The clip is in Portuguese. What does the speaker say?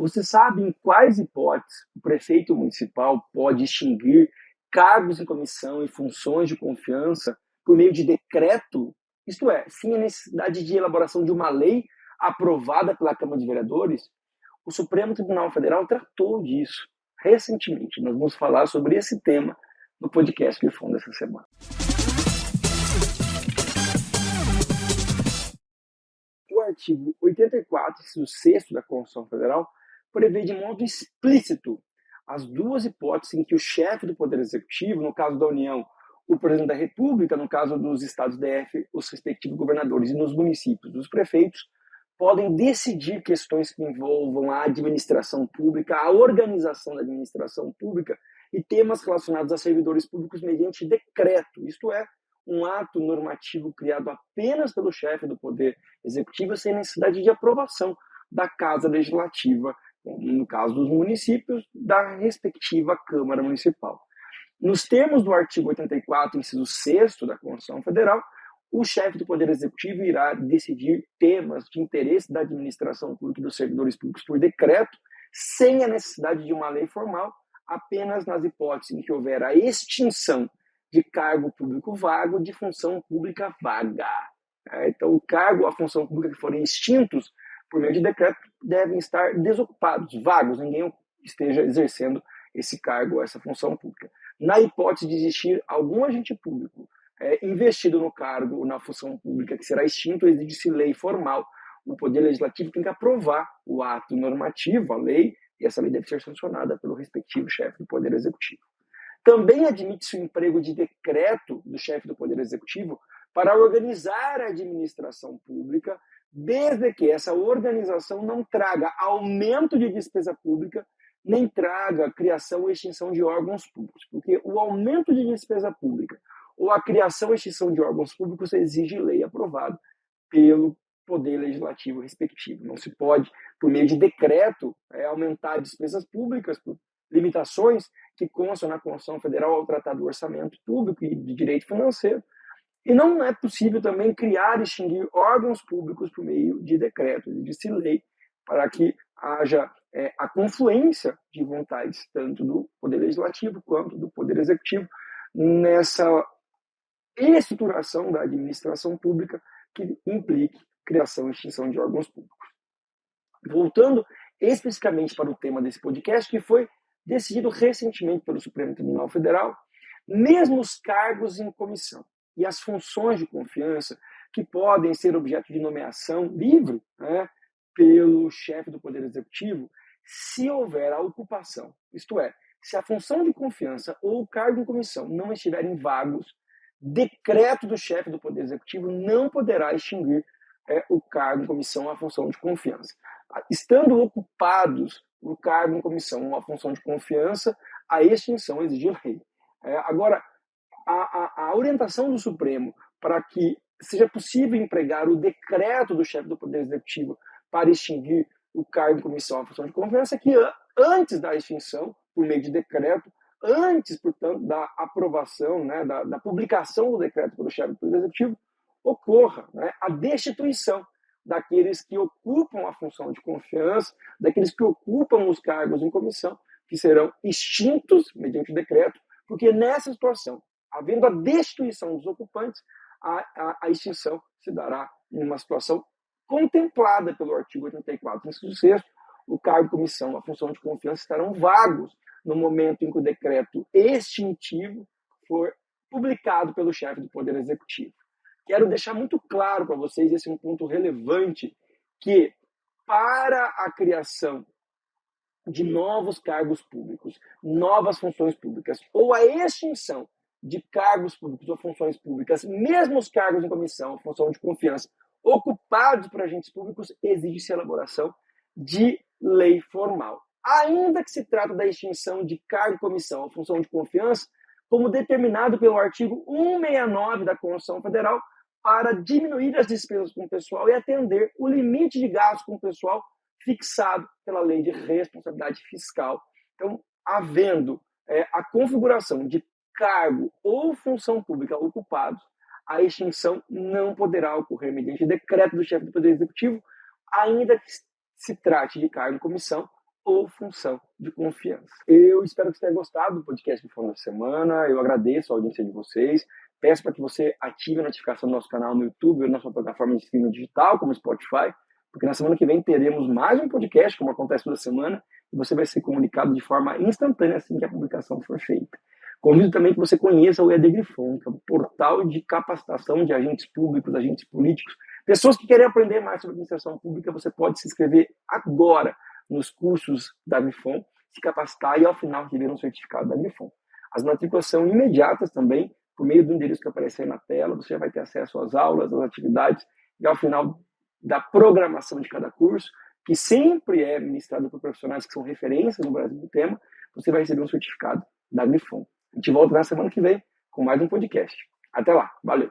Você sabe em quais hipóteses o prefeito municipal pode extinguir cargos em comissão e funções de confiança por meio de decreto? Isto é, sem a necessidade de elaboração de uma lei aprovada pela Câmara de Vereadores? O Supremo Tribunal Federal tratou disso recentemente. Nós vamos falar sobre esse tema no podcast de fundo essa semana. O artigo 84, inciso 6 da Constituição Federal, prevê de modo explícito as duas hipóteses em que o chefe do Poder Executivo, no caso da União, o Presidente da República, no caso dos estados DF, os respectivos governadores, e nos municípios, os prefeitos, podem decidir questões que envolvam a administração pública, a organização da administração pública e temas relacionados a servidores públicos mediante decreto, isto é, um ato normativo criado apenas pelo chefe do Poder Executivo sem necessidade de aprovação da Casa Legislativa, no caso dos municípios, da respectiva Câmara Municipal. Nos termos do artigo 84, inciso 6 da Constituição Federal, o chefe do Poder Executivo irá decidir temas de interesse da administração pública e dos servidores públicos por decreto, sem a necessidade de uma lei formal, apenas nas hipóteses em que houver a extinção de cargo público vago de função pública vaga. Então, o cargo, a função pública que forem extintos por meio de decreto devem estar desocupados, vagos, ninguém esteja exercendo esse cargo, essa função pública. Na hipótese de existir algum agente público investido no cargo, na função pública que será extinto, exige-se lei formal. O Poder Legislativo tem que aprovar o ato normativo, a lei, e essa lei deve ser sancionada pelo respectivo chefe do Poder Executivo. Também admite-se o emprego de decreto do chefe do Poder Executivo para organizar a administração pública, desde que essa organização não traga aumento de despesa pública, nem traga criação ou extinção de órgãos públicos. Porque o aumento de despesa pública ou a criação ou extinção de órgãos públicos exige lei aprovada pelo Poder Legislativo respectivo. Não se pode, por meio de decreto, aumentar despesas públicas por limitações que constam na Constituição Federal ao tratar do orçamento público e de direito financeiro. E não é possível também criar e extinguir órgãos públicos por meio de decreto, de lei, para que haja a confluência de vontades, tanto do Poder Legislativo quanto do Poder Executivo, nessa estruturação da administração pública que implique criação e extinção de órgãos públicos. Voltando especificamente para o tema desse podcast, que foi decidido recentemente pelo Supremo Tribunal Federal, mesmo os cargos em comissão e as funções de confiança que podem ser objeto de nomeação livre pelo chefe do Poder Executivo, se houver a ocupação, isto é, se a função de confiança ou o cargo em comissão não estiverem vagos, decreto do chefe do Poder Executivo não poderá extinguir o cargo em comissão ou a função de confiança. Estando ocupados o cargo em comissão ou a função de confiança, a extinção exige lei. Agora, a orientação do Supremo para que seja possível empregar o decreto do chefe do Poder Executivo para extinguir o cargo em comissão ou a função de confiança é que antes da extinção, por meio de decreto, antes, portanto, da aprovação, da publicação do decreto pelo chefe do Poder Executivo, ocorra a destituição daqueles que ocupam a função de confiança, daqueles que ocupam os cargos em comissão, que serão extintos mediante decreto, porque nessa situação, havendo a destituição dos ocupantes, a extinção se dará em uma situação contemplada pelo artigo 84, inciso 6, o cargo em comissão, a função de confiança estarão vagos no momento em que o decreto extintivo for publicado pelo chefe do Poder Executivo. Quero deixar muito claro para vocês, esse é um ponto relevante, que para a criação de novos cargos públicos, novas funções públicas, ou a extinção de cargos públicos ou funções públicas, mesmo os cargos em comissão, função de confiança, ocupados por agentes públicos, exige-se a elaboração de lei formal. Ainda que se trata da extinção de cargo, comissão ou função de confiança, como determinado pelo artigo 169 da Constituição Federal, para diminuir as despesas com o pessoal e atender o limite de gastos com o pessoal fixado pela Lei de Responsabilidade Fiscal. Então, havendo a configuração de cargo ou função pública ocupados, a extinção não poderá ocorrer mediante decreto do chefe do Poder Executivo, ainda que se trate de cargo em comissão ou função de confiança. Eu espero que você tenha gostado do podcast Grifão da Semana. Eu agradeço a audiência de vocês. Peço para que você ative a notificação do nosso canal no YouTube ou na sua plataforma de streaming digital, como Spotify, porque na semana que vem teremos mais um podcast, como acontece toda semana, e você vai ser comunicado de forma instantânea assim que a publicação for feita. Convido também que você conheça o EAD Grifão, que é um portal de capacitação de agentes públicos, agentes políticos, pessoas que querem aprender mais sobre administração pública. Você pode se inscrever agora nos cursos da Grifão, se capacitar e ao final receber um certificado da Grifão. As matrículas são imediatas também, por meio do endereço que aparecer na tela. Você já vai ter acesso às aulas, às atividades, e ao final da programação de cada curso, que sempre é ministrado por profissionais que são referências no Brasil do tema, você vai receber um certificado da Grifão. A gente volta na semana que vem com mais um podcast. Até lá, valeu!